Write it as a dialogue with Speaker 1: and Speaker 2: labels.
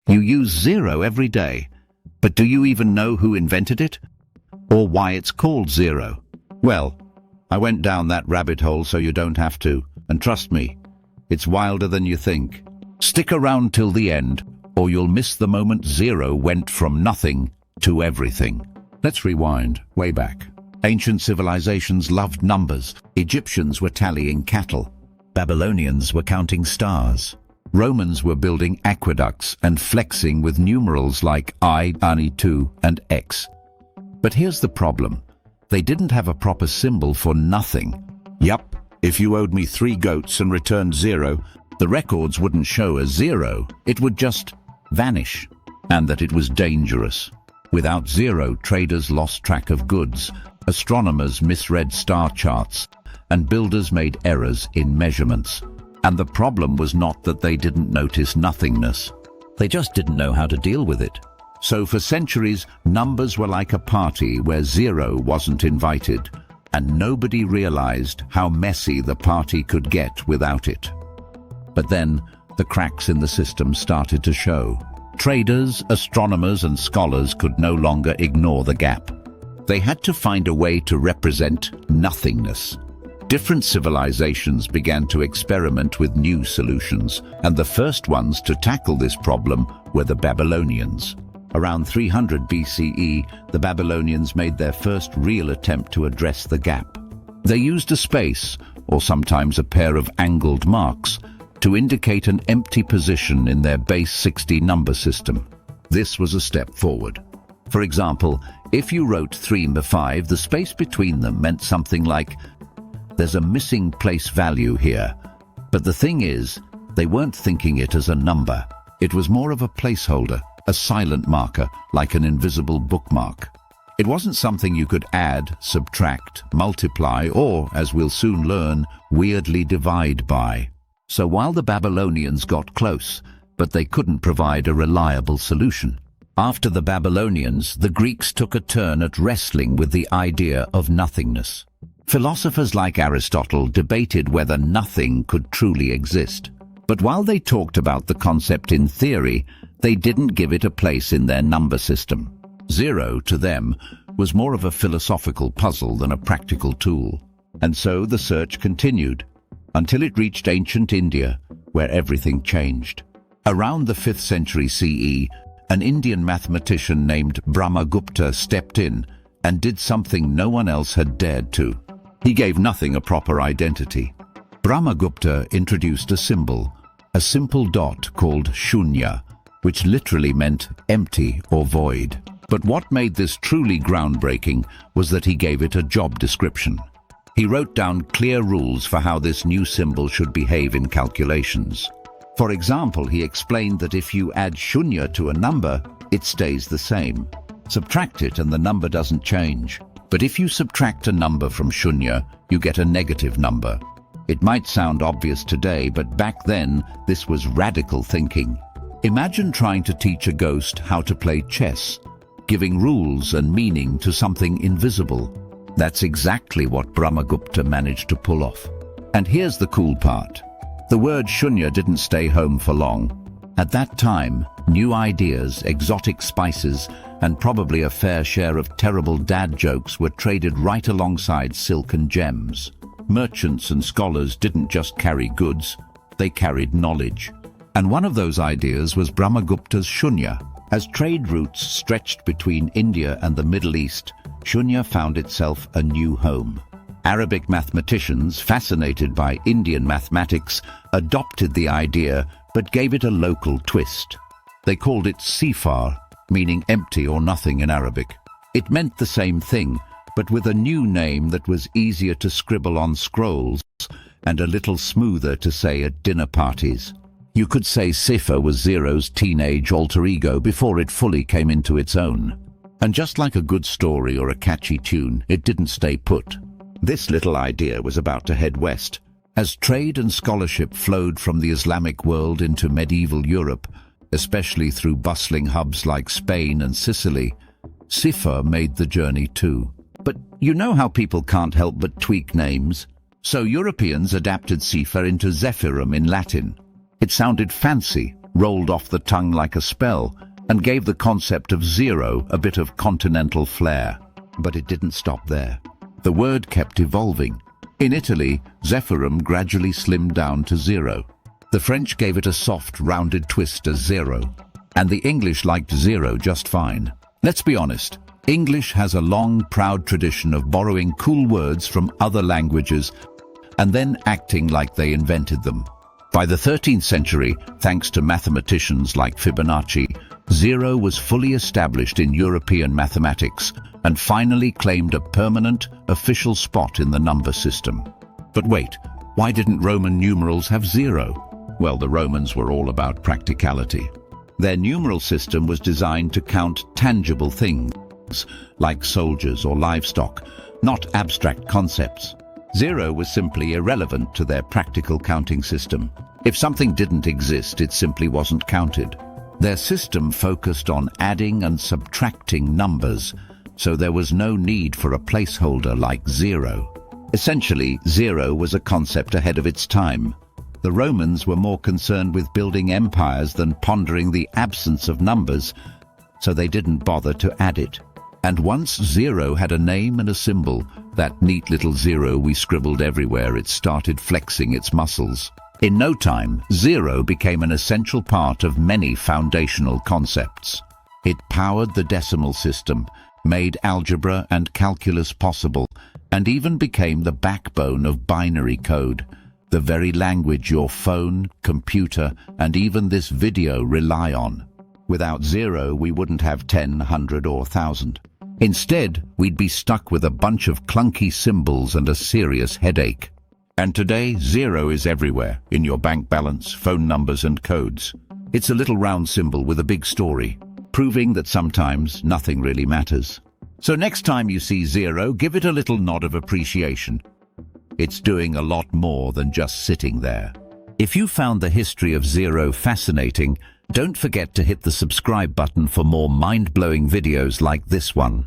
Speaker 1: You use zero every day. But do you even know who invented it? Or why it's called zero? Well, I went down that rabbit hole so you don't have to. And trust me, it's wilder than you think. Stick around till the end, or you'll miss the moment zero went from nothing to everything. Let's rewind, way back. Ancient civilizations loved numbers. Egyptians were tallying cattle. Babylonians were counting stars. Romans were building aqueducts and flexing with numerals like I, ani, 2, and X. But here's the problem. They didn't have a proper symbol for nothing. Yup, if you owed me 3 goats and returned 0, the records wouldn't show a 0. It would just vanish. And that it was dangerous. Without 0, traders lost track of goods, astronomers misread star charts, and builders made errors in measurements. And the problem was not that they didn't notice nothingness. They just didn't know how to deal with it. So for centuries, numbers were like a party where 0 wasn't invited, and nobody realized how messy the party could get without it. But then, the cracks in the system started to show. Traders, astronomers, and scholars could no longer ignore the gap. They had to find a way to represent nothingness. Different civilizations began to experiment with new solutions, and the first ones to tackle this problem were the Babylonians. Around 300 BCE, the Babylonians made their first real attempt to address the gap. They used a space, or sometimes a pair of angled marks, to indicate an empty position in their base 60 number system. This was a step forward. For example, if you wrote 3 and 5, the space between them meant something like, "There's a missing place value here." But the thing is, they weren't thinking it as a number. It was more of a placeholder, a silent marker, like an invisible bookmark. It wasn't something you could add, subtract, multiply, or, as we'll soon learn, weirdly divide by. So while the Babylonians got close, but they couldn't provide a reliable solution. After the Babylonians, the Greeks took a turn at wrestling with the idea of nothingness. Philosophers like Aristotle debated whether nothing could truly exist. But while they talked about the concept in theory, they didn't give it a place in their number system. 0, to them, was more of a philosophical puzzle than a practical tool. And so the search continued, until it reached ancient India, where everything changed. Around the 5th century CE, an Indian mathematician named Brahmagupta stepped in and did something no one else had dared to. He gave nothing a proper identity. Brahmagupta introduced a symbol, a simple dot called shunya, which literally meant empty or void. But what made this truly groundbreaking was that he gave it a job description. He wrote down clear rules for how this new symbol should behave in calculations. For example, he explained that if you add shunya to a number, it stays the same. Subtract it and the number doesn't change. But if you subtract a number from shunya, you get a negative number. It might sound obvious today, but back then, this was radical thinking. Imagine trying to teach a ghost how to play chess, giving rules and meaning to something invisible. That's exactly what Brahmagupta managed to pull off. And here's the cool part. The word shunya didn't stay home for long. At that time, new ideas, exotic spices, and probably a fair share of terrible dad jokes were traded right alongside silk and gems. Merchants and scholars didn't just carry goods, they carried knowledge. And one of those ideas was Brahmagupta's shunya. As trade routes stretched between India and the Middle East, shunya found itself a new home. Arabic mathematicians, fascinated by Indian mathematics, adopted the idea but gave it a local twist. They called it sifar, meaning empty or nothing in Arabic. It meant the same thing, but with a new name that was easier to scribble on scrolls and a little smoother to say at dinner parties. You could say Sifar was Zero's teenage alter ego before it fully came into its own. And just like a good story or a catchy tune, it didn't stay put. This little idea was about to head west. As trade and scholarship flowed from the Islamic world into medieval Europe, especially through bustling hubs like Spain and Sicily, Sifar made the journey too. But you know how people can't help but tweak names? So Europeans adapted Sifar into Zephyrum in Latin. It sounded fancy, rolled off the tongue like a spell, and gave the concept of zero a bit of continental flair. But it didn't stop there. The word kept evolving. In Italy, zephyrum gradually slimmed down to zero. The French gave it a soft, rounded twist as zero. And the English liked zero just fine. Let's be honest, English has a long, proud tradition of borrowing cool words from other languages and then acting like they invented them. By the 13th century, thanks to mathematicians like Fibonacci, zero was fully established in European mathematics and finally claimed a permanent, official spot in the number system. But wait, why didn't Roman numerals have zero? Well, the Romans were all about practicality. Their numeral system was designed to count tangible things, like soldiers or livestock, not abstract concepts. Zero was simply irrelevant to their practical counting system. If something didn't exist, it simply wasn't counted. Their system focused on adding and subtracting numbers, so there was no need for a placeholder like zero. Essentially, zero was a concept ahead of its time. The Romans were more concerned with building empires than pondering the absence of numbers, so they didn't bother to add it. And once zero had a name and a symbol, that neat little zero we scribbled everywhere, it started flexing its muscles. In no time, zero became an essential part of many foundational concepts. It powered the decimal system, made algebra and calculus possible, and even became the backbone of binary code, the very language your phone, computer, and even this video rely on. Without zero, we wouldn't have 10, 100, or 1,000. Instead, we'd be stuck with a bunch of clunky symbols and a serious headache. And today, zero is everywhere, in your bank balance, phone numbers, and codes. It's a little round symbol with a big story, proving that sometimes nothing really matters. So next time you see zero, give it a little nod of appreciation. It's doing a lot more than just sitting there. If you found the history of zero fascinating, don't forget to hit the subscribe button for more mind-blowing videos like this one.